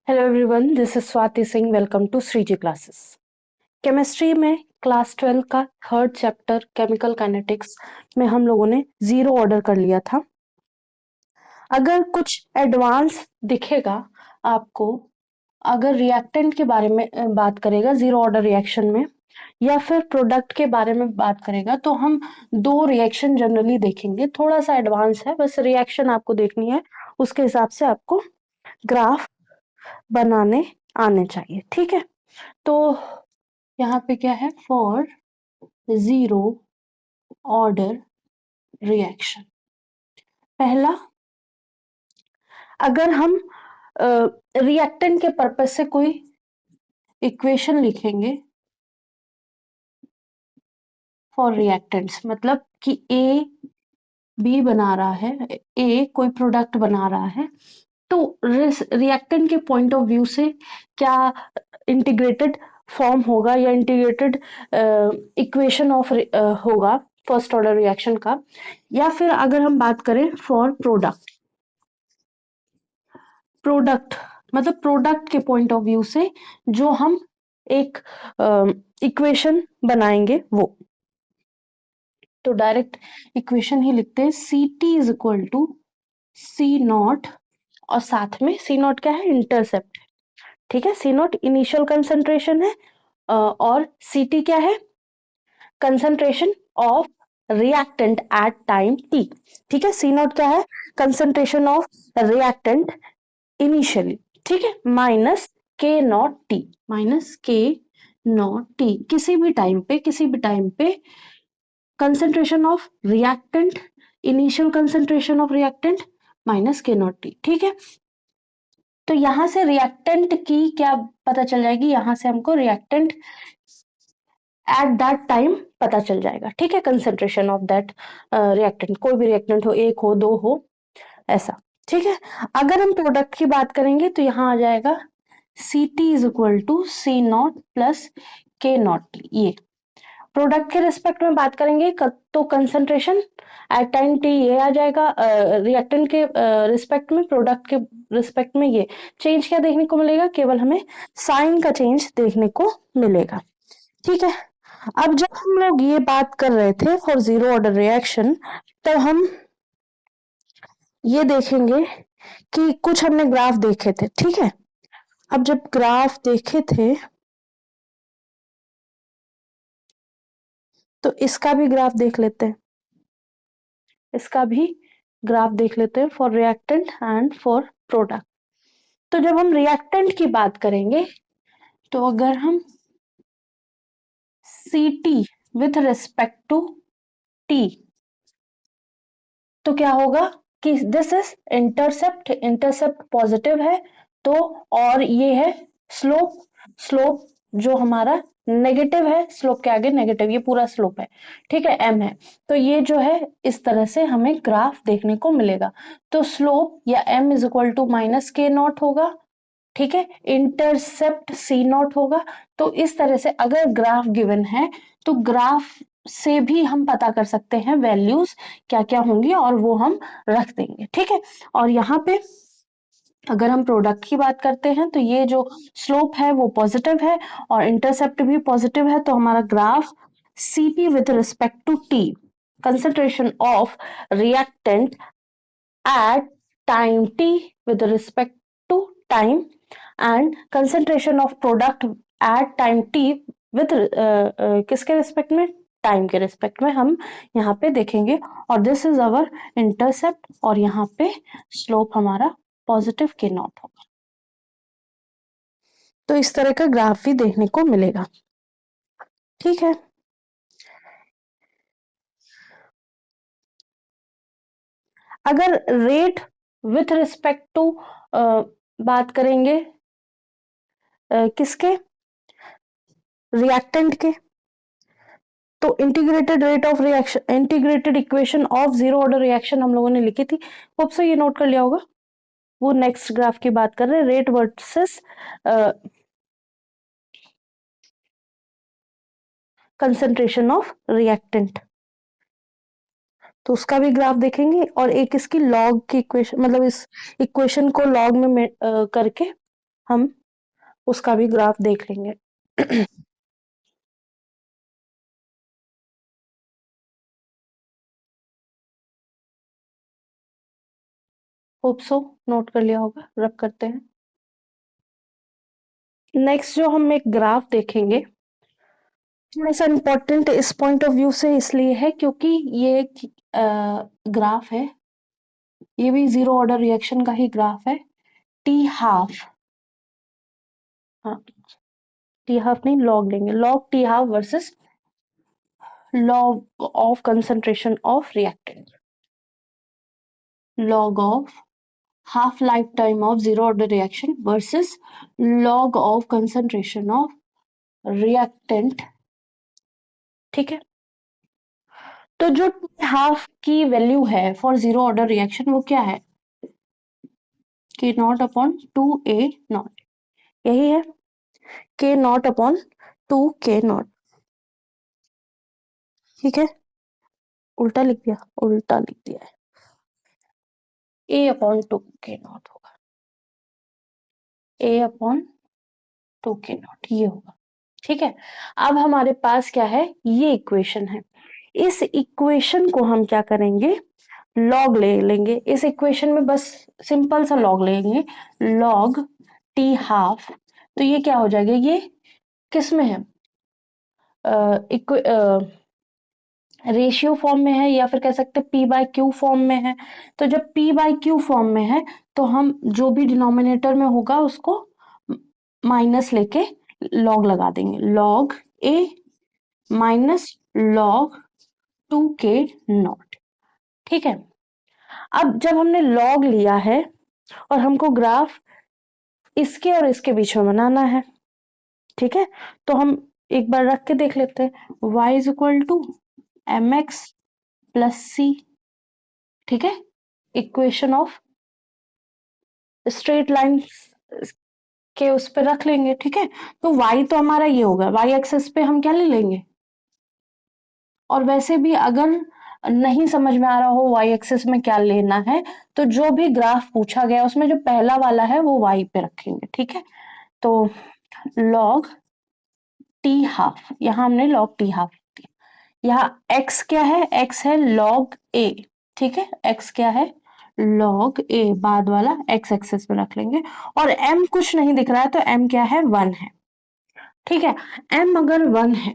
Hello everyone, this is Swati Singh. Welcome to Shreeji classes. Chemistry में class 12 का third chapter chemical kinetics में हम लोगों ने जीरो ऑर्डर कर लिया था। अगर कुछ एडवांस दिखेगा आपको, अगर रिएक्टेंट के बारे में बात करेगा जीरो ऑर्डर रिएक्शन में, या फिर प्रोडक्ट के बारे में बात करेगा, तो हम दो रिएक्शन जनरली देखेंगे। थोड़ा सा एडवांस है, बस रिएक्शन आपको देखनी है, उसके हिसाब से आपको ग्राफ बनाने आने चाहिए। ठीक है, तो यहाँ पे क्या है, फॉर जीरो ऑर्डर रिएक्शन। पहला, अगर हम रिएक्टेंट के पर्पस से कोई इक्वेशन लिखेंगे फॉर रिएक्टेंट्स, मतलब कि ए बी बना रहा है, ए कोई प्रोडक्ट बना रहा है, तो रिएक्टेंट के पॉइंट ऑफ व्यू से क्या इंटीग्रेटेड फॉर्म होगा या इंटीग्रेटेड इक्वेशन ऑफ होगा फर्स्ट ऑर्डर रिएक्शन का। या फिर अगर हम बात करें फॉर प्रोडक्ट, प्रोडक्ट मतलब प्रोडक्ट के पॉइंट ऑफ व्यू से जो हम एक इक्वेशन बनाएंगे वो, तो डायरेक्ट इक्वेशन ही लिखते हैं, C t is equal to C naught, और साथ में सी नॉट क्या है, इंटरसेप्ट। ठीक है, सी नॉट इनिशियल कंसंट्रेशन है और सी टी क्या है, concentration of reactant at time T. ठीक है, सी नॉट क्या है, कंसंट्रेशन ऑफ रिएक्टेंट इनिशियली। ठीक है, minus K naught T, minus K naught T, किसी भी टाइम पे concentration of reactant, initial concentration of reactant minus K naught T. ठीक है, तो यहां से रिएक्टेंट की क्या पता चल जाएगी, यहां से हमको रिएक्टेंट एट दैट टाइम पता चल जाएगा। ठीक है, कंसेंट्रेशन ऑफ दैट रिएक्टेंट, कोई भी रिएक्टेंट हो, एक हो, दो हो, ऐसा। ठीक है, अगर हम प्रोडक्ट की बात करेंगे तो यहाँ आ जाएगा C t is equal to C naught plus K naught t. ये प्रोडक्ट के रिस्पेक्ट में बात करेंगे तो कंसंट्रेशन एट टाइम टी ये आ जाएगा, रिएक्टेंट के रिस्पेक्ट में, प्रोडक्ट के रिस्पेक्ट में ये चेंज क्या देखने को मिलेगा, केवल हमें साइन का चेंज देखने को मिलेगा। ठीक है, अब जब हम लोग ये बात कर रहे थे फॉर जीरो ऑर्डर रिएक्शन, तो हम ये देखेंगे कि कुछ हमने ग्राफ देखे थे। ठीक है, अब जब ग्राफ देखे थे तो इसका भी ग्राफ देख लेते हैं, इसका भी ग्राफ देख लेते हैं for reactant and for product. तो जब हम रिएक्टेंट की बात करेंगे, तो अगर हम C t with respect to t, तो क्या होगा कि this is intercept, intercept positive है तो, और ये है स्लोप, स्लोप जो हमारा नेगेटिव है, स्लोप के आगे नेगेटिव, ये पूरा स्लोप है। ठीक है, एम है, तो ये जो है इस तरह से हमें ग्राफ देखने को मिलेगा। तो स्लोप या M is equal to minus K naught होगा। ठीक है, इंटरसेप्ट सी नॉट होगा। तो इस तरह से अगर ग्राफ गिवन है तो ग्राफ से भी हम पता कर सकते हैं वैल्यूज क्या क्या होंगी, और वो हम रख देंगे। ठीक है, और यहाँ पे अगर हम प्रोडक्ट की बात करते हैं तो ये जो स्लोप है वो पॉजिटिव है और इंटरसेप्ट भी पॉजिटिव है, तो हमारा graph C t with respect to t, concentration of reactant at time t with respect to time and concentration of product at time t with किसके रिस्पेक्ट में, टाइम के रिस्पेक्ट में हम यहाँ पे देखेंगे। और दिस इज अवर इंटरसेप्ट, और यहाँ पे स्लोप हमारा पॉजिटिव के नॉट होगा। तो इस तरह का ग्राफ भी देखने को मिलेगा। ठीक है, अगर रेट विथ रिस्पेक्ट टू बात करेंगे किसके, रिएक्टेंट के, तो integrated rate of reaction, integrated equation of zero order reaction हम लोगों ने लिखी थी, होप सो ये नोट कर लिया होगा। वो नेक्स्ट ग्राफ की बात कर रहे हैं, rate versus concentration of reactant, तो उसका भी ग्राफ देखेंगे। और एक इसकी लॉग की इक्वेशन, मतलब इस इक्वेशन को लॉग में करके हम उसका भी ग्राफ देख लेंगे। होप सो नोट कर लिया होगा, रब करते हैं। नेक्स्ट जो हम एक ग्राफ देखेंगे, थोड़ा सा इम्पोर्टेंट इस पॉइंट ऑफ व्यू से इसलिए है क्योंकि ये एक ग्राफ है, ये भी जीरो ऑर्डर रिएक्शन का ही ग्राफ है। टी हाफ, हाँ टी हाफ नहीं लॉग लेंगे, log T half versus log of concentration of reactant, log of half lifetime of zero order reaction versus log of concentration of reactant। ठीक है, तो जो half की वैल्यू है फॉर जीरो ऑर्डर रिएक्शन वो क्या है, के not upon two A not, यही है के not upon two K not. ठीक है, उल्टा लिख दिया, उल्टा लिख दिया है, ए अपॉन टू के नॉट होगा, ए अपॉन टू के नॉट ये होगा। ठीक है, अब हमारे पास क्या है, ये इक्वेशन है, इस इक्वेशन को हम क्या करेंगे, लॉग ले लेंगे, इस इक्वेशन में बस सिंपल सा लॉग लेंगे, लॉग टी हाफ, तो ये क्या हो जाएगा, ये किस में है, रेशियो फॉर्म में है या फिर कह सकते हैं पी बाय क्यू फॉर्म में है। तो जब पी बाय क्यू फॉर्म में है तो हम जो भी डिनोमिनेटर में होगा उसको माइनस लेके लॉग लगा देंगे, log A minus log to K not. ठीक है, अब जब हमने लॉग लिया है और हमको ग्राफ इसके और इसके बीच में बनाना है, ठीक है, तो हम एक बार रख के देख लेते हैं, y is equal to M X plus C. ठीक है, इक्वेशन ऑफ स्ट्रेट लाइन के उस पर रख लेंगे। ठीक है, तो y तो हमारा ये होगा, y एक्सेस पे हम क्या ले लेंगे, और वैसे भी अगर नहीं समझ में आ रहा हो y एक्सेस में क्या लेना है, तो जो भी ग्राफ पूछा गया उसमें जो पहला वाला है वो y पे रखेंगे। ठीक है, तो log टी हाफ, यहाँ हमने log टी हाफ दिया, यहाँ x क्या है, x है log a। ठीक है, x क्या है log a, बाद वाला x एक्सेस में रख लेंगे, और m कुछ नहीं दिख रहा है तो m क्या है 1 है। ठीक है, m अगर 1 है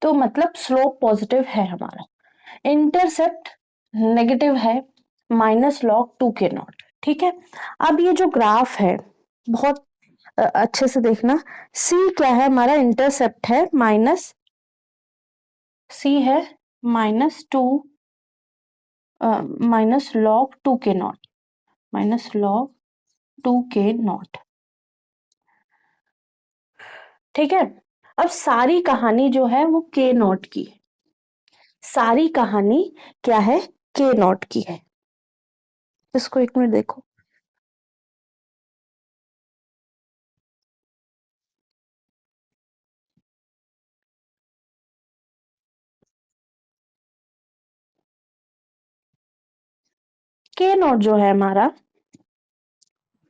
तो मतलब स्लोप पॉजिटिव है हमारा, इंटरसेप्ट नेगेटिव है, minus log to K not. ठीक है, अब ये जो ग्राफ है बहुत अच्छे से देखना, सी क्या है हमारा, इंटरसेप्ट है माइनस, सी है minus two, minus log to K not, minus log to K not. ठीक है, अब सारी कहानी जो है वो के नॉट की है, सारी कहानी क्या है, के नॉट की है। इसको एक मिनट देखो, के नॉट जो है हमारा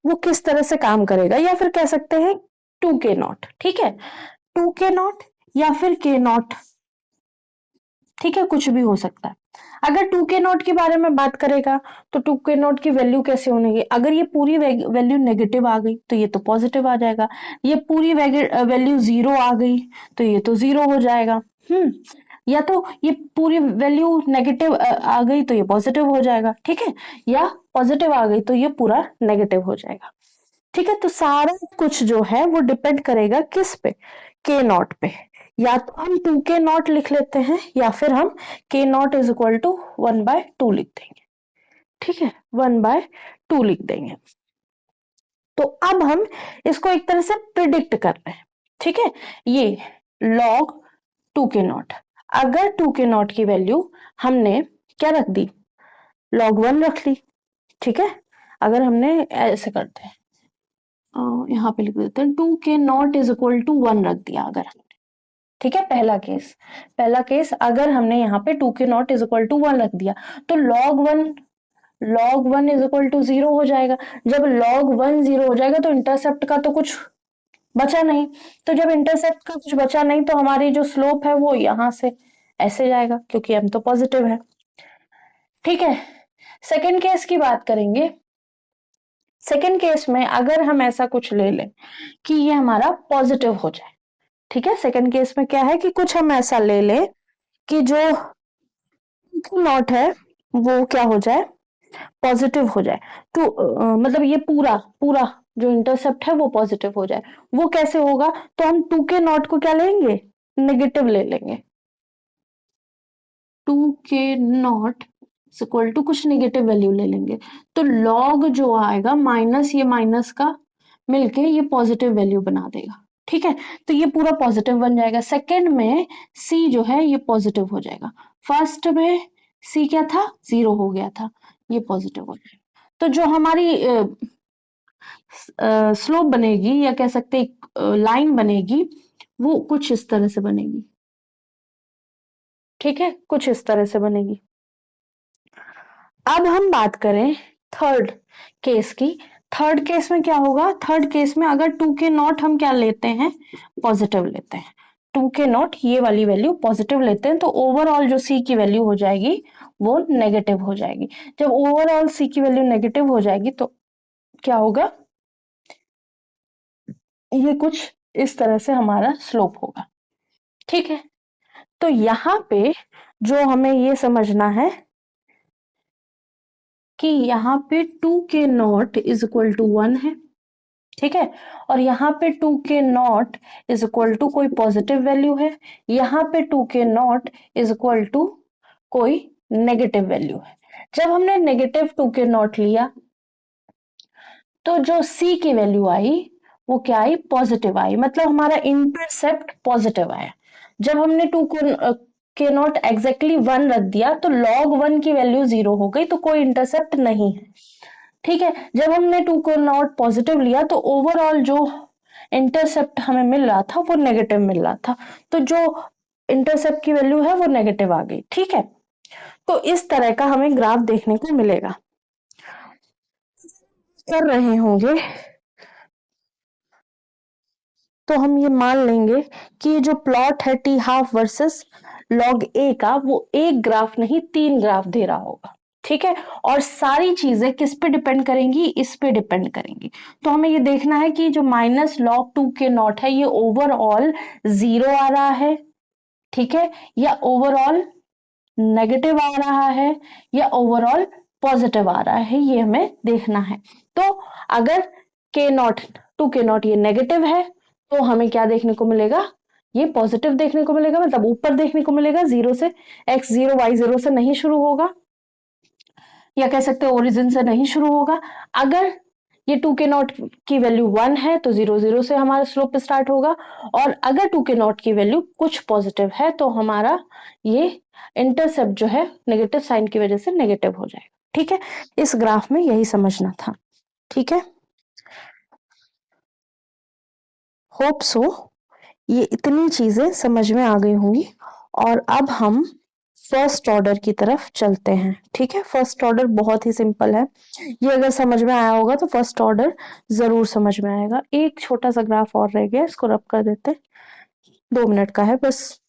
वो किस तरह से काम करेगा, या फिर कह सकते हैं टू के नॉट। ठीक है, टू के नॉट या फिर के नॉट, ठीक है, कुछ भी हो सकता है। अगर टू के नॉट के बारे में बात करेगा तो टू के नॉट की वैल्यू कैसे होगी, अगर ये पूरी वैल्यू नेगेटिव आ गई तो ये तो पॉजिटिव आ जाएगा, ये पूरी वैल्यू जीरो आ गई तो ये तो जीरो हो जाएगा। या तो ये पूरी वैल्यू नेगेटिव आ गई तो ये पॉजिटिव हो जाएगा। ठीक है, या पॉजिटिव आ गई तो ये पूरा नेगेटिव हो जाएगा। ठीक है, तो सारा कुछ जो है वो डिपेंड करेगा किस पे, के नॉट पे, या तो हम टू के नॉट लिख लेते हैं या फिर हम K naught is equal to one by two लिख देंगे। ठीक है, वन बाय टू लिख देंगे। तो अब हम इसको एक तरह से प्रिडिक्ट कर रहे हैं। ठीक है, ये लॉग टू के नॉट, अगर टू के नॉट की वैल्यू हमने क्या रख दी, लॉग वन रख ली। ठीक है, अगर हमने ऐसे करते हैं, यहाँ पे लिख देते हैं two K naught is equal to one रख दिया अगर हमने। ठीक है, पहला केस, पहला केस अगर हमने यहाँ पे two K naught is equal to one रख दिया तो log one log 1 is equal to 0 हो जाएगा। जब log 1 0 हो जाएगा तो इंटरसेप्ट का तो कुछ बचा नहीं। तो जब इंटरसेप्ट का कुछ बचा नहीं तो हमारी जो स्लोप है वो यहां से ऐसे जाएगा, क्योंकि m तो पॉजिटिव है। ठीक है, सेकेंड केस की बात करेंगे। सेकेंड केस में अगर हम ऐसा कुछ ले लें कि ये हमारा पॉजिटिव हो जाए। ठीक है, सेकेंड केस में क्या है कि कुछ हम ऐसा ले लें कि जो नॉट है वो क्या हो जाए, पॉजिटिव हो जाए। तो मतलब ये पूरा पूरा जो इंटरसेप्ट है वो पॉजिटिव हो जाए। वो कैसे होगा, तो हम 2k0 को क्या लेंगे, नेगेटिव ले लेंगे। 2k0 इक्वल टू कुछ नेगेटिव वैल्यू ले लेंगे। तो लॉग जो आएगा माइनस ये माइनस का मिलके ये पॉजिटिव वैल्यू बना देगा। ठीक है, तो ये पूरा पॉजिटिव बन जाएगा। सेकंड में सी जो है ये पॉजिटिव हो जाएगा। फर्स्ट में सी क्या था, 0 हो गया था, ये पॉजिटिव हो जाएगा। तो जो हमारी स्लोप बनेगी या कह सकते लाइन बनेगी वो कुछ इस तरह से बनेगी। ठीक है, कुछ इस तरह से बनेगी। अब हम बात करें थर्ड केस की। थर्ड केस में क्या होगा, थर्ड केस में अगर 2k0 हम क्या लेते हैं, पॉजिटिव लेते हैं। 2k0 ये वाली वैल्यू पॉजिटिव लेते हैं तो ओवरऑल जो सी की वैल्यू हो जाएगी वो नेगेटिव हो जाएगी। जब ओवरऑल सी की वैल्यू नेगेटिव हो जाएगी तो क्या होगा, ये कुछ इस तरह से हमारा स्लोप होगा। ठीक है, तो यहां पे जो हमें ये समझना है कि यहाँ पे 2k0 इज इक्वल टू 1 है। ठीक है, और यहाँ पे 2k0 इज इक्वल टू कोई पॉजिटिव वैल्यू है, यहाँ पे 2k0 इज इक्वल टू कोई नेगेटिव वैल्यू है। जब हमने नेगेटिव 2k0 लिया तो जो c की वैल्यू आई वो क्या आई, पॉजिटिव आई, मतलब हमारा इंटरसेप्ट पॉजिटिव आया। जब हमने 2k0 एग्जैक्टली 1 रख दिया तो log 1 की वैल्यू 0 हो गई, तो कोई इंटरसेप्ट नहीं है। ठीक है, जब हमने 2k0 पॉजिटिव लिया तो ओवरऑल जो इंटरसेप्ट हमें मिल रहा था वो नेगेटिव मिल रहा था, तो जो इंटरसेप्ट की वैल्यू है वो नेगेटिव आ गई। ठीक है, तो इस तरह का हमें ग्राफ देखने को मिलेगा। कर रहे होंगे तो हम ये मान लेंगे कि ये जो प्लॉट है टी हाफ वर्सेस लॉग ए का वो एक ग्राफ नहीं 3 ग्राफ दे रहा होगा। ठीक है, और सारी चीजें किस पे डिपेंड करेंगी, इस पे डिपेंड करेंगी। तो हमें ये देखना है कि जो माइनस लॉग 2k0 है ये ओवरऑल 0 आ रहा है, ठीक है, या ओवरऑल नेगेटिव आ रहा है, या ओवरऑल पॉजिटिव आ रहा है, ये हमें देखना है। तो अगर k0 2k0 ये नेगेटिव है तो हमें क्या देखने को मिलेगा, ये पॉजिटिव देखने को मिलेगा, मतलब ऊपर देखने को मिलेगा, 0 से x0 y0 से नहीं शुरू होगा, या कह सकते हैं ओरिजिन से नहीं शुरू होगा। अगर ये 2k0 की वैल्यू 1 है तो 0 0 से हमारा स्लोप स्टार्ट होगा, और अगर 2k0 की वैल्यू कुछ पॉजिटिव है तो हमारा ये इंटरसेप्ट जो है नेगेटिव साइन की वजह से नेगेटिव हो जाएगा। ठीक है, इस ग्राफ में यही समझना था। ठीक है, होप सो ये इतनी चीजें समझ में आ गई होंगी। और अब हम फर्स्ट ऑर्डर की तरफ चलते हैं। ठीक है, फर्स्ट ऑर्डर बहुत ही सिंपल है, ये अगर समझ में आया होगा तो फर्स्ट ऑर्डर जरूर समझ में आएगा। एक छोटा सा ग्राफ और रह गया, इसको रब कर देते हैं, 2 मिनट का है बस।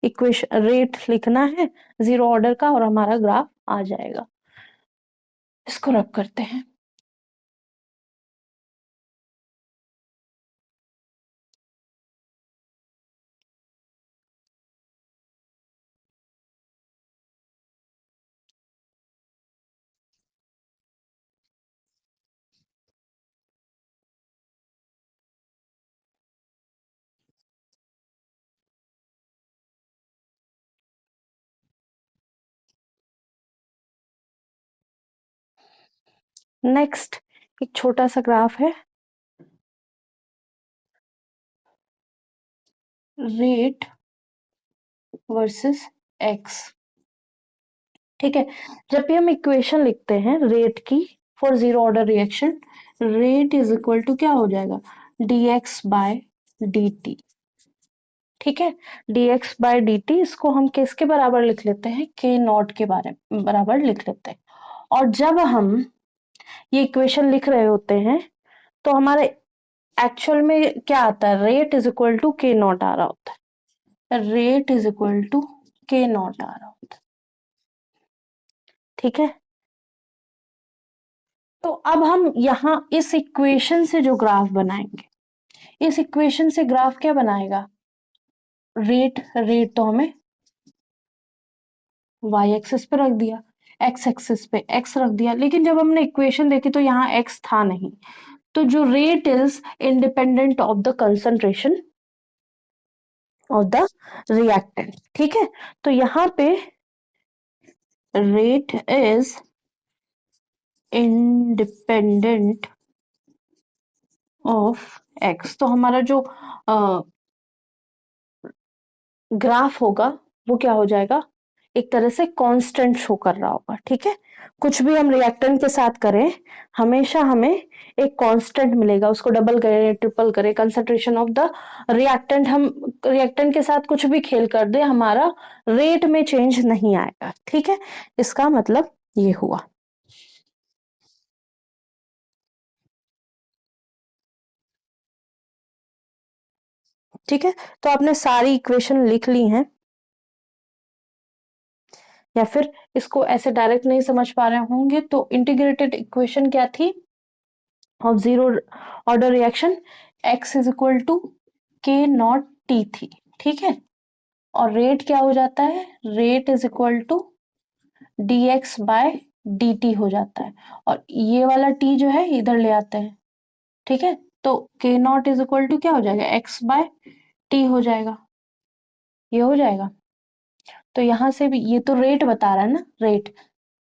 इक्वेशन रेट लिखना है 0 ऑर्डर का और हमारा ग्राफ आ जाएगा। इसको रब करते हैं। नेक्स्ट एक छोटा सा ग्राफ है, रेट वर्सेस एक्स। ठीक है, जब भी हम इक्वेशन लिखते हैं रेट की for 0 order reaction, rate is equal to क्या हो जाएगा, dx बाय dt। ठीक है, dx बाय dt इसको हम किसके बराबर लिख लेते हैं, k नॉट के बराबर लिख लेते हैं। और जब हम ये इक्वेशन लिख रहे होते हैं तो हमारे एक्चुअल में क्या आता है, rate is equal to K not आ रहा होता है, rate is equal to K not आ रहा होता है। ठीक है, तो अब हम यहाँ इस इक्वेशन से जो ग्राफ बनाएंगे, इस इक्वेशन से ग्राफ क्या बनाएगा, रेट, रेट तो हमें वाई एक्सिस पे रख दिया, एक्स एक्सिस पे एक्स रख दिया, लेकिन जब हमने इक्वेशन देखी तो यहाँ एक्स था नहीं, तो जो rate is independent of the concentration of the reactant. ठीक है, तो यहाँ पे rate is independent of x, तो हमारा जो ग्राफ होगा वो क्या हो जाएगा, एक तरह से कांस्टेंट शो कर रहा होगा। ठीक है, कुछ भी हम रिएक्टेंट के साथ करें हमेशा हमें एक कांस्टेंट मिलेगा, उसको डबल करें ट्रिपल करें, कंसंट्रेशन ऑफ द रिएक्टेंट, हम रिएक्टेंट के साथ कुछ भी खेल कर दे हमारा रेट में चेंज नहीं आएगा। ठीक है, इसका मतलब ये हुआ। ठीक है, तो आपने सारी इक्वेशन लिख ली हैं, या फिर इसको ऐसे डायरेक्ट नहीं समझ पा रहे होंगे तो इंटीग्रेटेड इक्वेशन क्या थी of zero order reaction, x is equal to K naught T थी। ठीक है, और रेट क्या हो जाता है, rate is equal to D X by D T हो जाता है, और ये वाला t जो है इधर ले आते हैं। ठीक है, तो के नॉट इज इक्वल टू क्या हो जाएगा, x बाय टी हो जाएगा, ये हो जाएगा। तो यहां से भी ये तो रेट बता रहा है ना, rate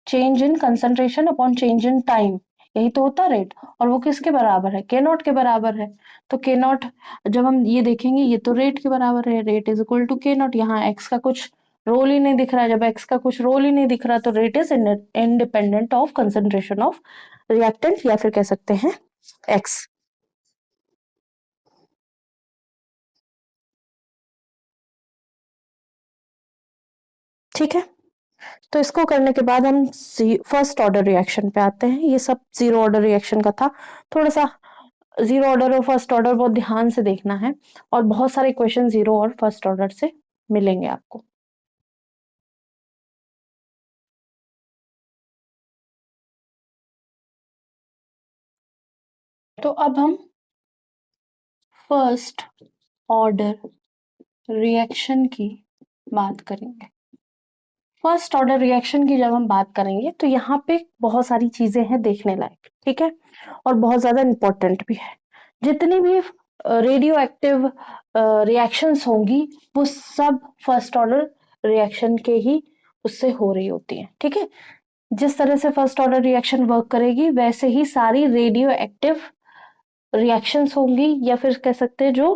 change in concentration upon change in time, यही तो होता है रेट, और वो किसके बराबर है, के नॉट के बराबर है। तो के नॉट जब हम ये देखेंगे ये तो रेट के बराबर है, rate is equal to K not, यहाँ एक्स का कुछ रोल ही नहीं दिख रहा है, जब एक्स का कुछ रोल ही नहीं दिख रहा तो rate is independent of concentration of reactant, या फिर कह सकते हैं एक्स। ठीक है, तो इसको करने के बाद हम फर्स्ट ऑर्डर रिएक्शन पे आते हैं, ये सब जीरो ऑर्डर रिएक्शन का था। थोड़ा सा जीरो ऑर्डर और फर्स्ट ऑर्डर बहुत ध्यान से देखना है, और बहुत सारे क्वेश्चन जीरो और फर्स्ट ऑर्डर से मिलेंगे आपको। तो अब हम फर्स्ट ऑर्डर रिएक्शन की बात करेंगे। फर्स्ट ऑर्डर रिएक्शन की जब हम बात करेंगे तो यहाँ पे बहुत सारी चीजें हैं देखने लायक। ठीक है, और बहुत ज्यादा इंपॉर्टेंट भी है। जितनी भी रेडियो एक्टिव रिएक्शंस होंगी वो सब फर्स्ट ऑर्डर रिएक्शन के ही उससे हो रही होती हैं। ठीक है, जिस तरह से फर्स्ट ऑर्डर रिएक्शन वर्क करेगी वैसे ही सारी रेडियो एक्टिव रिएक्शंस होंगी, या फिर कह सकते हैं जो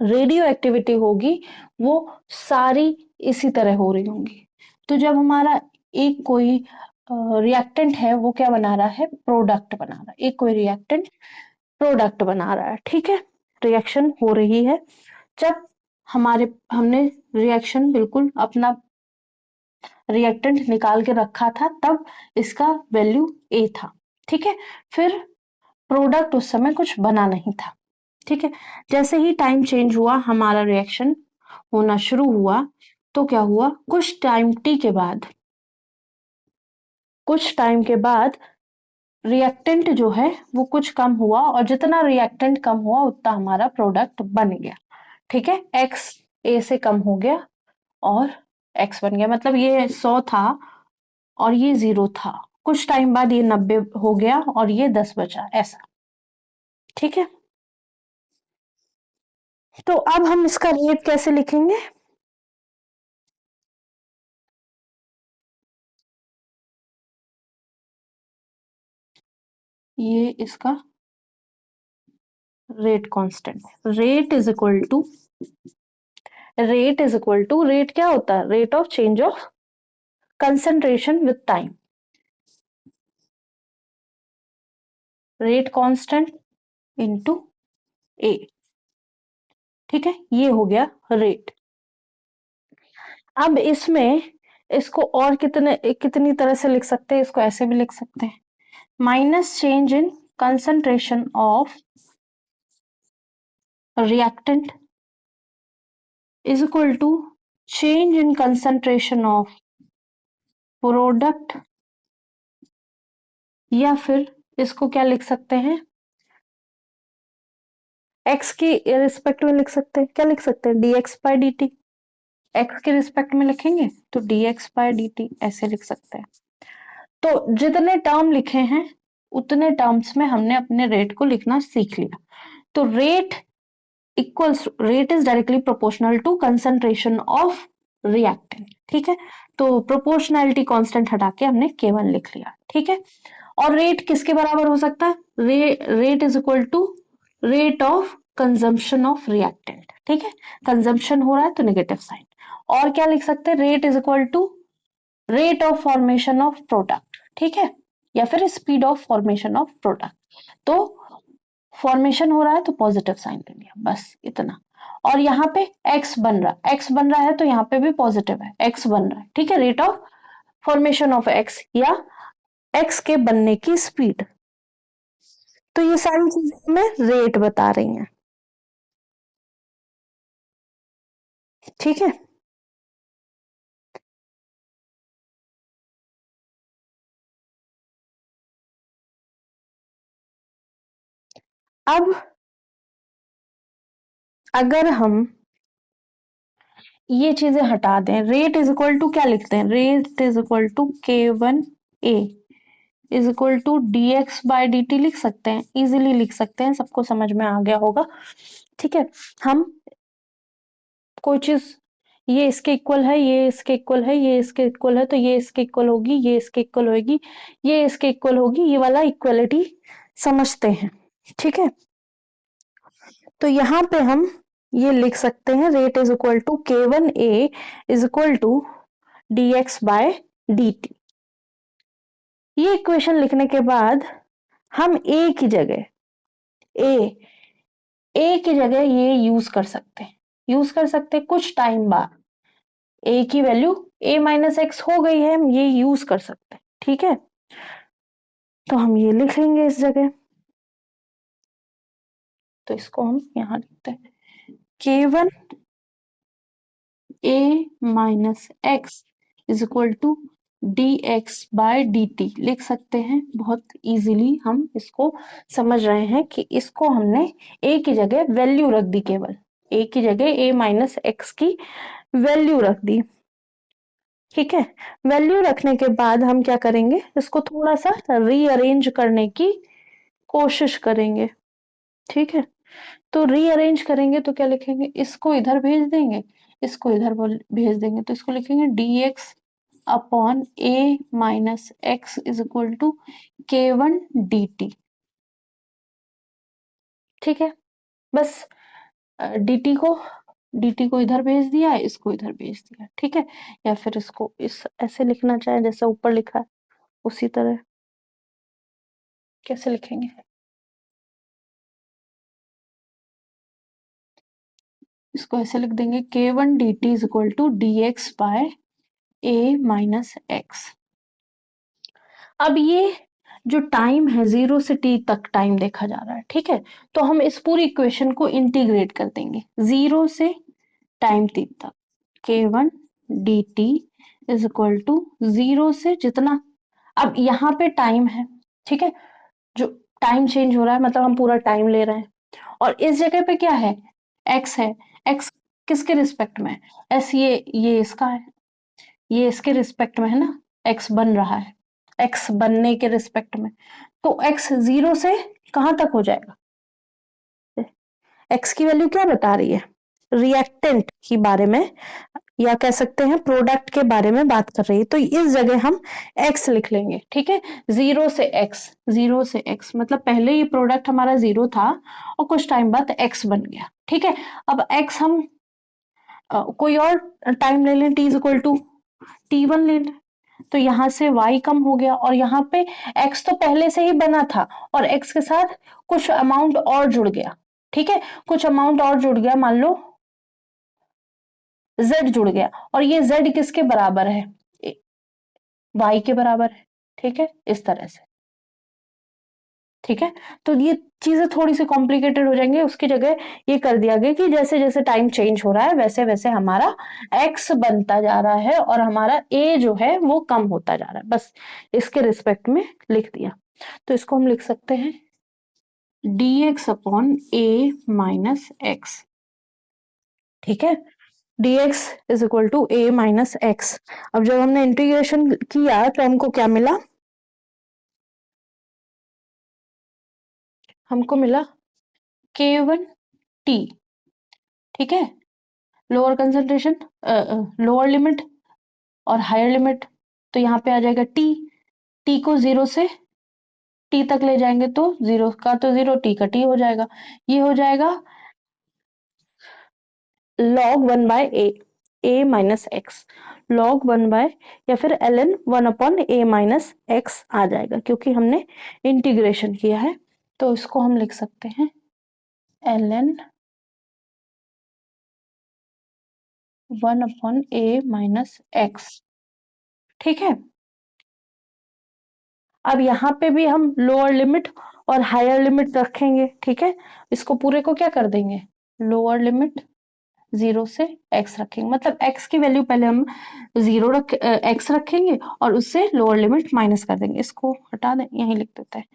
रेडियो एक्टिविटी होगी वो सारी इसी तरह हो रही होंगी। तो जब हमारा एक कोई रिएक्टेंट है वो क्या बना रहा है, प्रोडक्ट बना रहा है, एक कोई रिएक्टेंट प्रोडक्ट बना रहा है। ठीक है, रिएक्शन हो रही है, जब हमने रिएक्शन बिल्कुल अपना रिएक्टेंट निकाल के रखा था तब इसका वैल्यू ए था। ठीक है, फिर प्रोडक्ट उस समय कुछ बना नहीं था। ठीक है, जैसे ही टाइम चेंज हुआ हमारा रिएक्शन होना शुरू हुआ, तो क्या हुआ, कुछ टाइम के बाद रिएक्टेंट जो है वो कुछ कम हुआ, और जितना रिएक्टेंट कम हुआ उतना हमारा प्रोडक्ट बन गया। ठीक है, एक्स ए से कम हो गया और एक्स बन गया, मतलब ये 100 था और ये 0 था, कुछ टाइम बाद ये 90 हो गया और ये 10 बचा, ऐसा। ठीक है, तो अब हम इसका रेट कैसे लिखेंगे, ये इसका रेट कांस्टेंट, रेट क्या होता है, rate of change of concentration with time, rate constant into A. ठीक है, ये हो गया रेट। अब इसमें इसको और कितनी तरह से लिख सकते हैं, इसको ऐसे भी लिख सकते हैं, minus change in concentration of reactant is equal to change in concentration of product, या फिर इसको क्या लिख सकते हैं, एक्स के रिस्पेक्ट में लिख सकते हैं, क्या लिख सकते हैं, dx बाय dt, एक्स के रिस्पेक्ट में लिखेंगे तो dx बाय dt ऐसे लिख सकते हैं। तो जितने टर्म लिखे हैं उतने टर्म्स में हमने अपने रेट को लिखना सीख लिया। तो rate equals, rate is directly proportional to concentration of reactant, ठीक है। तो प्रोपोर्शनैलिटी कांस्टेंट हटा के हमने K1 लिख लिया, ठीक है। और रेट किसके बराबर हो सकता है, rate is equal to rate of consumption of reactant, ठीक है। कंजम्पशन हो रहा है तो नेगेटिव साइन। और क्या लिख सकते हैं, rate is equal to rate of formation of product, ठीक है, या फिर speed of formation of product. तो फॉर्मेशन हो रहा है तो पॉजिटिव साइन ले लिया, बस इतना। और यहाँ पे x बन रहा है तो यहाँ पे भी पॉजिटिव है, x बन रहा है, ठीक है, rate of formation of x या x के बनने की स्पीड। तो ये सारी चीजें हमें रेट बता रही हैं, ठीक है। अब अगर हम ये चीजें हटा दें, रेट इज इक्वल टू क्या लिखते हैं, rate is equal to K1A is equal to dx by dt लिख सकते हैं, इजीली लिख सकते हैं, सबको समझ में आ गया होगा, ठीक है। हम कोई चीज, ये इसके इक्वल है, ये इसके इक्वल है, ये इसके इक्वल है, तो ये इसके इक्वल होगी, ये इसके इक्वल होगी, ये इसके इक्वल होगी, ये वाला इक्वलिटी समझते हैं, ठीक है। तो यहाँ पे हम ये लिख सकते हैं, rate is equal to K1A is equal to dx by dt। ये इक्वेशन लिखने के बाद हम a की जगह ये यूज कर सकते हैं, कुछ टाइम बाद a की वैल्यू a माइनस एक्स हो गई है, हम ये यूज कर सकते हैं, ठीक है। तो हम ये लिख लेंगे इस जगह, तो इसको हम यहाँ लिखते हैं, K1 a minus X is equal to dx by dt लिख सकते हैं। बहुत इजीली हम इसको समझ रहे हैं कि इसको हमने a की जगह वैल्यू रख दी, केवल a की जगह a माइनस एक्स की वैल्यू रख दी, ठीक है। वैल्यू रखने के बाद हम क्या करेंगे, इसको थोड़ा सा रीअरेंज करने की कोशिश करेंगे, ठीक है। तो रीअरेंज करेंगे तो क्या लिखेंगे, इसको इधर भेज देंगे, इसको इधर भेज देंगे, तो इसको लिखेंगे dx upon a minus X is equal to K1 dt, ठीक है। बस dt को इधर भेज दिया, इसको इधर भेज दिया, ठीक है। या फिर इसको इस ऐसे लिखना चाहे जैसे ऊपर लिखा है उसी तरह, कैसे लिखेंगे, इसको ऐसे लिख देंगे, K1 dt is equal to dx by a minus X. अब ये जो टाइम है 0 से t तक टाइम देखा जा रहा है, ठीक है। तो हम इस पूरी इक्वेशन को इंटीग्रेट कर देंगे 0 से टाइम t तक, K1 dt is equal to 0 से जितना, अब यहाँ पे टाइम है, ठीक है, जो टाइम चेंज हो रहा है मतलब हम पूरा टाइम ले रहे हैं, और इस जगह पे क्या है, x है, x किसके रिस्पेक्ट में है, s ये इसका है, ये इसके रिस्पेक्ट में है ना, x बन रहा है, x बनने के रिस्पेक्ट में, तो x 0 से कहां तक हो जाएगा, x की वैल्यू क्या बता रही है, रिएक्टेंट के बारे में या कह सकते हैं प्रोडक्ट के बारे में बात कर रही है, तो इस जगह हम x लिख लेंगे, ठीक है। 0 से x मतलब पहले ये प्रोडक्ट हमारा 0 था और कुछ टाइम बाद x बन गया, ठीक है। अब x हम कोई और टाइम ले लें, t is equal to t1 ले लें, तो यहाँ से y कम हो गया, और यहाँ पे x तो पहले से ही बना था और x के साथ कुछ अमाउंट और जुड़ गया, ठीक है, कुछ अमाउंट और जुड़ गया, मान लो z जुड़ गया, और ये z किसके बराबर है, y के बराबर है, ठीक है, इस तरह से, ठीक है। तो ये चीजें थोड़ी सी कॉम्प्लिकेटेड हो जाएंगे, उसकी जगह ये कर दिया गया कि जैसे जैसे टाइम चेंज हो रहा है वैसे वैसे हमारा x बनता जा रहा है और हमारा a जो है वो कम होता जा रहा है, बस इसके रिस्पेक्ट में लिख दिया। तो इसको हम लिख सकते हैं dx upon a minus X, ठीक है, dx is equal to a minus X. अब जब हमने इंटीग्रेशन किया तो हमको क्या मिला, हमको मिला k1t, ठीक है, लोअर कंसंट्रेशन, लोअर लिमिट और हायर लिमिट, तो यहाँ पे आ जाएगा टी, टी को 0 से टी तक ले जाएंगे तो 0 का तो 0, टी का टी हो जाएगा, ये हो जाएगा log 1 बाय ए माइनस एक्स, log 1 बाय, या फिर ln 1 अपॉन ए माइनस एक्स आ जाएगा क्योंकि हमने इंटीग्रेशन किया है। तो इसको हम लिख सकते हैं ln 1 अपॉन ए माइनस एक्स, ठीक है। अब यहाँ पे भी हम लोअर लिमिट और हायर लिमिट रखेंगे, ठीक है, इसको पूरे को क्या कर देंगे, लोअर लिमिट 0 से x रखेंगे, मतलब x की वैल्यू पहले हम 0 x रखेंगे और उससे लोअर लिमिट माइनस कर देंगे, इसको हटा दें, यहीं लिख देते हैं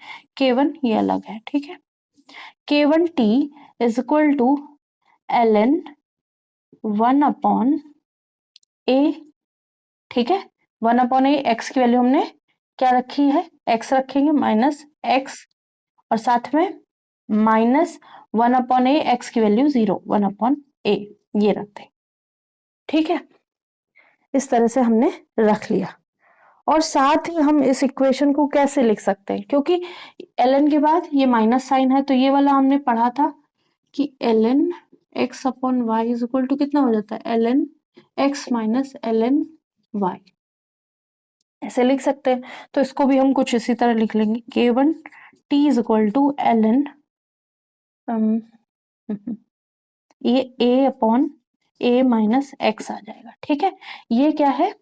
k1, ये अलग है, ठीक है। k1t is equal to ln 1 upon a, ठीक है, 1 अपॉन ए, एक्स की वैल्यू हमने क्या रखी है, x रखेंगे माइनस x, और साथ में माइनस 1 अपॉन ए, एक्स की वैल्यू 0, 1 अपॉन ए, ये रखते हैं, ठीक है। इस तरह से हमने रख लिया और साथ ही हम इस इक्वेशन को कैसे लिख सकते हैं, क्योंकि ln के बाद ये माइनस साइन है, तो ये वाला हमने पढ़ा था कि ln x अपॉन वाई इज इक्वल टू कितना हो जाता है, ln x minus ln y, ऐसे लिख सकते हैं। तो इसको भी हम कुछ इसी तरह लिख लेंगे, k1 t is equal to ln ये a upon a minus X आ जाएगा, ठीक है। ये क्या है,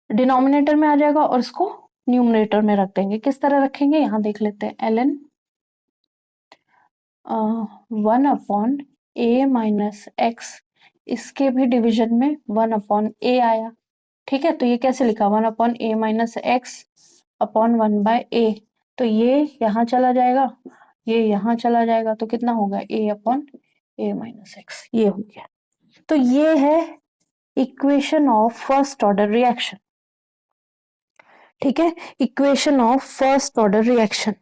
डिनोमिनेटर में आ जाएगा और इसको न्यूमरेटर में रख देंगे, किस तरह रखेंगे यहाँ देख लेते हैं, ln 1 upon a minus x, इसके भी डिवीजन में 1 अपॉन a आया, ठीक है, तो ये कैसे लिखा, 1 upon a minus X upon 1 by a, तो ये यहाँ चला जाएगा, ये यहाँ चला जाएगा, तो कितना होगा a upon a minus x, ये हो गया। तो ये है equation of first order reaction, ठीक है, equation of first order reaction.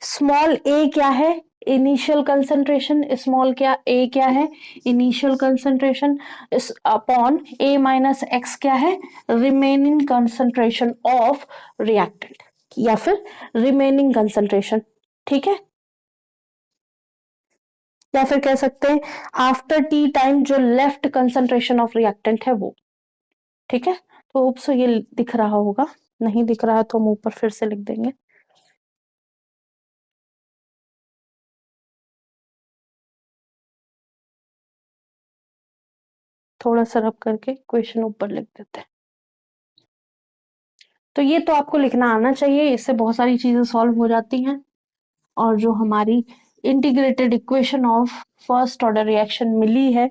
Small a क्या है, इनिशियल कंसंट्रेशन, स्मॉल क्या a क्या है, इनिशियल कंसंट्रेशन, इस अपॉन a माइनस एक्स क्या है, रिमेनिंग कंसंट्रेशन ऑफ रिएक्टेंट या फिर रिमेनिंग कंसंट्रेशन, ठीक है, या फिर कह सकते हैं आफ्टर टी टाइम जो लेफ्ट कंसंट्रेशन ऑफ रिएक्टेंट है वो, ठीक है। तो होप सो ये दिख रहा होगा, नहीं दिख रहा तो हम ऊपर फिर से लिख देंगे। थोड़ा सा रब करके क्वेश्चन ऊपर लिख देते हैं। तो ये तो आपको लिखना आना चाहिए, इससे बहुत सारी चीजें सॉल्व हो जाती हैं। और जो हमारी integrated equation of first order reaction मिली है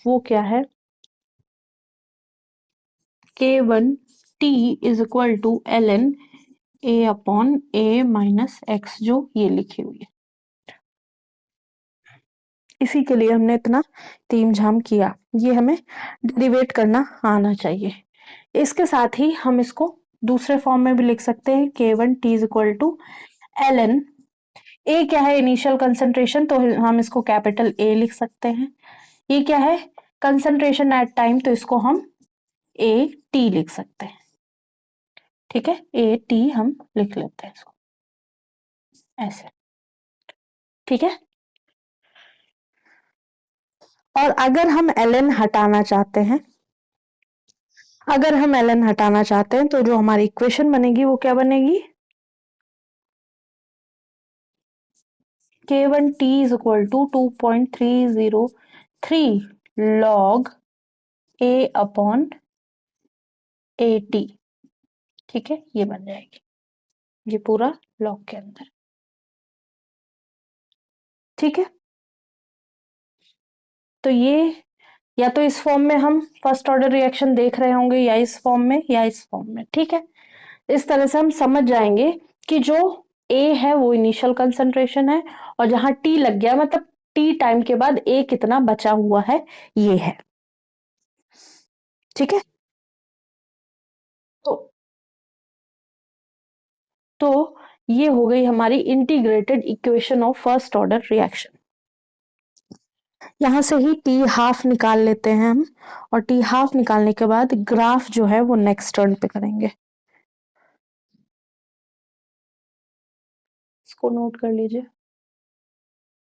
वो क्या है, k1t is equal to ln a upon a minus X, जो ये लिखी हुई है, इसी के लिए हमने इतना तीम झाम किया, ये हमें डेरिवेट करना आना चाहिए। इसके साथ ही हम इसको दूसरे फॉर्म में भी लिख सकते हैं, k1t is equal to ln A क्या है, इनिशियल कंसंट्रेशन, तो हम इसको कैपिटल ए लिख सकते हैं। ये क्या है, कंसंट्रेशन एट टाइम, तो इसको हम ए टी लिख सकते हैं, ठीक है, ए टी हम लिख लेते हैं इसको ऐसे, ठीक है। और अगर हम ln हटाना चाहते हैं, अगर हम ln हटाना चाहते हैं तो जो हमारी इक्वेशन बनेगी वो क्या बनेगी, k1t is equal to 2.303 log a upon AT, ठीक है, ये बन जाएगी, ये पूरा लॉग के अंदर, ठीक है। तो ये या तो इस फॉर्म में हम फर्स्ट ऑर्डर रिएक्शन देख रहे होंगे, या इस फॉर्म में, या इस फॉर्म में, ठीक है। इस तरह से हम समझ जाएंगे कि जो ए है वो इनिशियल कंसंट्रेशन है, और जहां टी लग गया मतलब टी टाइम के बाद ए कितना बचा हुआ है, ये है, ठीक है। तो तो ये हो गई हमारी integrated equation of first order reaction. यहां से ही टी हाफ निकाल लेते हैं हम, और टी हाफ निकालने के बाद ग्राफ जो है वो नेक्स्ट टर्न पे करेंगे। इसको नोट कर लीजिए,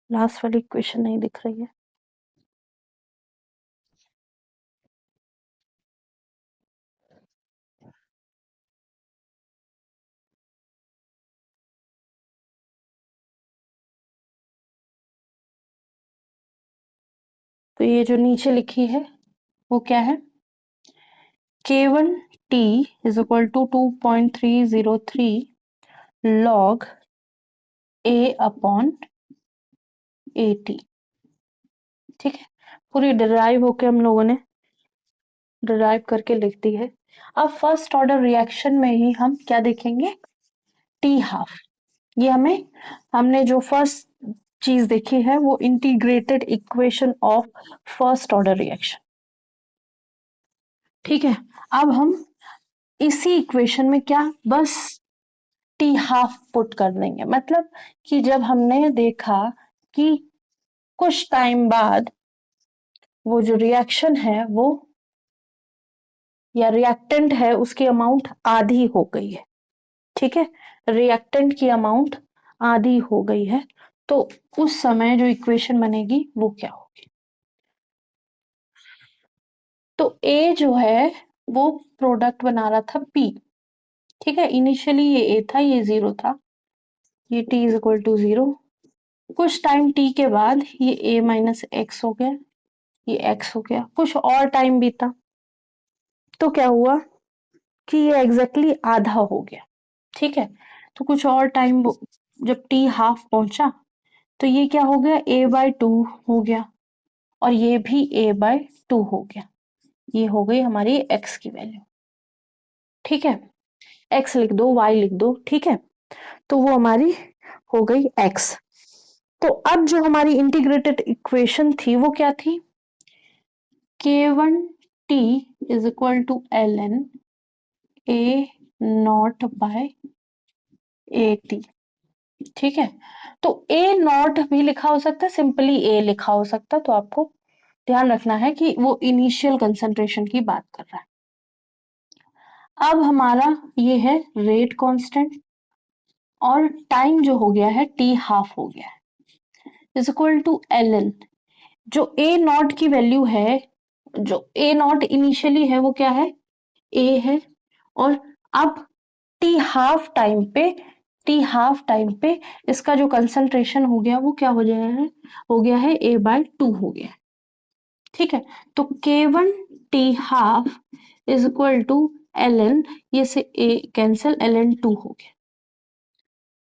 लास्ट वाली इक्वेशन नहीं दिख रही है। तो ये जो नीचे लिखी है वो क्या है, K1 T is equal to 2.303 log A upon AT, ठीक है। पूरी डिराइव होके हम लोगों ने डिराइव करके लिख दी है। अब फर्स्ट ऑर्डर रिएक्शन में ही हम क्या देखेंगे, टी हाफ। ये हमने जो फर्स्ट चीज देखी है वो integrated equation of first order reaction, ठीक है। अब हम इसी इक्वेशन में क्या बस टी हाफ पुट कर देंगे, मतलब कि जब हमने देखा कि कुछ टाइम बाद वो जो रिएक्शन है वो या रिएक्टेंट है उसकी अमाउंट आधी हो गई है, ठीक है, रिएक्टेंट की अमाउंट आधी हो गई है, तो उस समय जो इक्वेशन बनेगी वो क्या होगी। तो ए जो है वो प्रोडक्ट बना रहा था पी, ठीक है, इनिशियली ये ए था, ये 0 था, ये t इज इक्वल टू 0। कुछ टाइम t के बाद ये a माइनस एक्स हो गया, ये x हो गया, कुछ और टाइम बीता, तो क्या हुआ कि ये एग्जैक्टली आधा हो गया, ठीक है। तो कुछ और टाइम जब t हाफ पहुंचा तो ये क्या हो गया, a/2 हो गया, और ये भी a/2 हो गया, ये हो गई हमारी x की वैल्यू, ठीक है। x लिख दो, y लिख दो, ठीक है। तो वो हमारी हो गई x। तो अब जो हमारी इंटीग्रेटेड इक्वेशन थी वो क्या थी, K1T is equal to ln A naught by AT, ठीक है। तो A नॉट भी लिखा हो सकता है, सिंपली A लिखा हो सकता है, तो आपको ध्यान रखना है कि वो इनिशियल कंसंट्रेशन की बात कर रहा है। अब हमारा ये है रेट कांस्टेंट, और टाइम जो हो गया है टी हाफ हो गया है, इज इक्वल टू ln जो A नॉट की वैल्यू है, जो A नॉट इनिशियली है वो क्या है, A है, और अब टी हाफ टाइम पे इसका जो कंसंट्रेशन हो गया वो क्या हो गया है, A/2 हो गया है, ठीक है। तो K1 T half is equal to ln, ये से A कैंसिल, ln2 हो गया।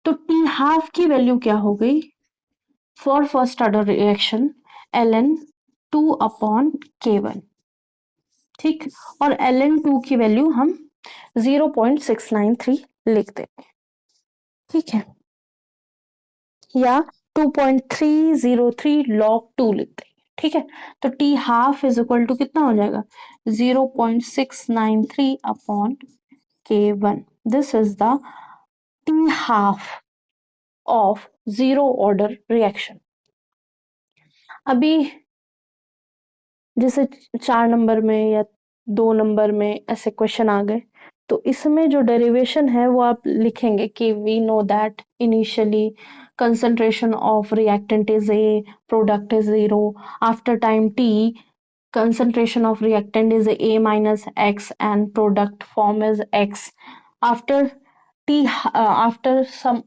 तो टी हाफ की वैल्यू क्या हो गई for first order reaction, ln2 upon K1, ठीक, और ln2 की वैल्यू हम 0.693 लिख देंगे, ठीक है, या 2.303 log 2 लिख देंगे, ठीक है। तो T half is equal to कितना हो जाएगा, 0.693 upon K1, this is the T half of zero order reaction. अभी जैसे 4 नंबर में या 2 नंबर में ऐसे क्वेश्चन आ गए, तो इसमें जो डेरिवेशन है वो आप लिखेंगे कि we know that initially concentration of reactant is A, product is 0, after time T concentration of reactant is A minus X and product form is X, after after some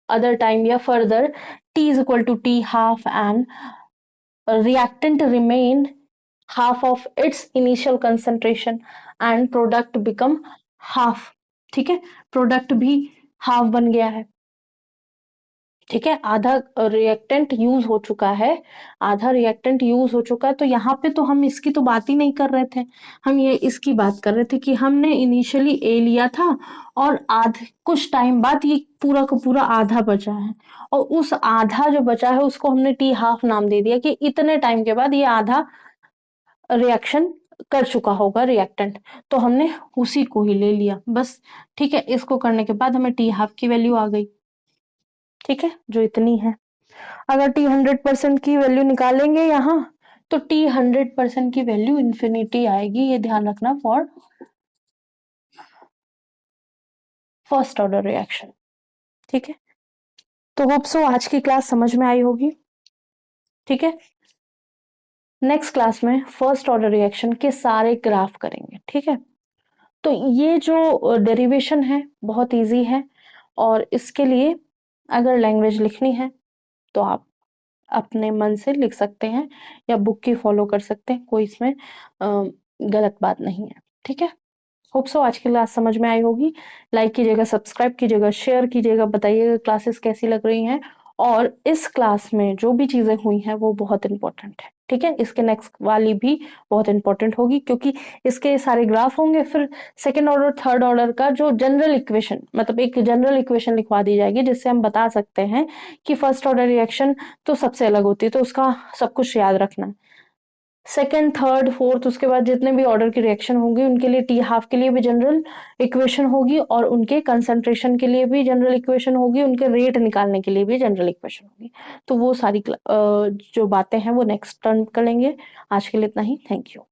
other time या further T is equal to T half and reactant remain half of its initial concentration and product become half। ठीक है, product भी half बन गया है। ठीक है, आधा रिएक्टेंट यूज हो चुका है, आधा रिएक्टेंट यूज हो चुका है। तो यहाँ पे तो हम इसकी तो बात ही नहीं कर रहे थे, हम ये इसकी बात कर रहे थे कि हमने इनिशियली ए लिया था और आधे कुछ टाइम बाद ये पूरा का पूरा आधा बचा है, और उस आधा जो बचा है उसको हमने टी हाफ नाम दे दिया कि इतने टाइम के बाद ये आधा रिएक्शन कर चुका होगा रिएक्टेंट, तो हमने उसी को ही ले लिया बस। ठीक है, इसको करने के बाद हमें टी हाफ की वैल्यू आ गई। ठीक है, जो इतनी है। अगर टी 100% की वैल्यू निकालेंगे यहाँ, तो टी 100% की वैल्यू इंफिनिटी आएगी, ये ध्यान रखना फॉर फर्स्ट ऑर्डर रिएक्शन। ठीक है, तो होप सो आज की क्लास समझ में आई होगी। ठीक है, नेक्स्ट क्लास में फर्स्ट ऑर्डर रिएक्शन के सारे ग्राफ करेंगे। ठीक है, तो ये जो डेरिवेशन है बहुत इजी है, और इसके लिए अगर लैंग्वेज लिखनी है तो आप अपने मन से लिख सकते हैं या बुक की फॉलो कर सकते हैं, कोई इसमें गलत बात नहीं है। ठीक है, होप सो आज की क्लास समझ में आई होगी। लाइक कीजिएगा, सब्सक्राइब कीजिएगा, शेयर कीजिएगा, बताइएगा क्लासेस कैसी लग रही हैं, और इस क्लास में जो भी चीजें हुई हैं वो बहुत इंपॉर्टेंट है। ठीक है, इसके नेक्स्ट वाली भी बहुत इंपॉर्टेंट होगी, क्योंकि इसके सारे ग्राफ होंगे। फिर सेकेंड ऑर्डर थर्ड ऑर्डर का जो जनरल इक्वेशन, मतलब एक जनरल इक्वेशन लिखवा दी जाएगी जिससे हम बता सकते हैं कि फर्स्ट ऑर्डर रिएक्शन तो सबसे अलग होती है, तो उसका सब कुछ याद रखना है। सेकंड थर्ड फोर्थ उसके बाद जितने भी ऑर्डर की रिएक्शन होंगी उनके लिए टी हाफ के लिए भी जनरल इक्वेशन होगी, और उनके कंसंट्रेशन के लिए भी जनरल इक्वेशन होगी, उनके रेट निकालने के लिए भी जनरल इक्वेशन होगी। तो वो सारी जो बातें हैं वो नेक्स्ट टर्न करेंगे। आज के लिए इतना ही, थैंक यू।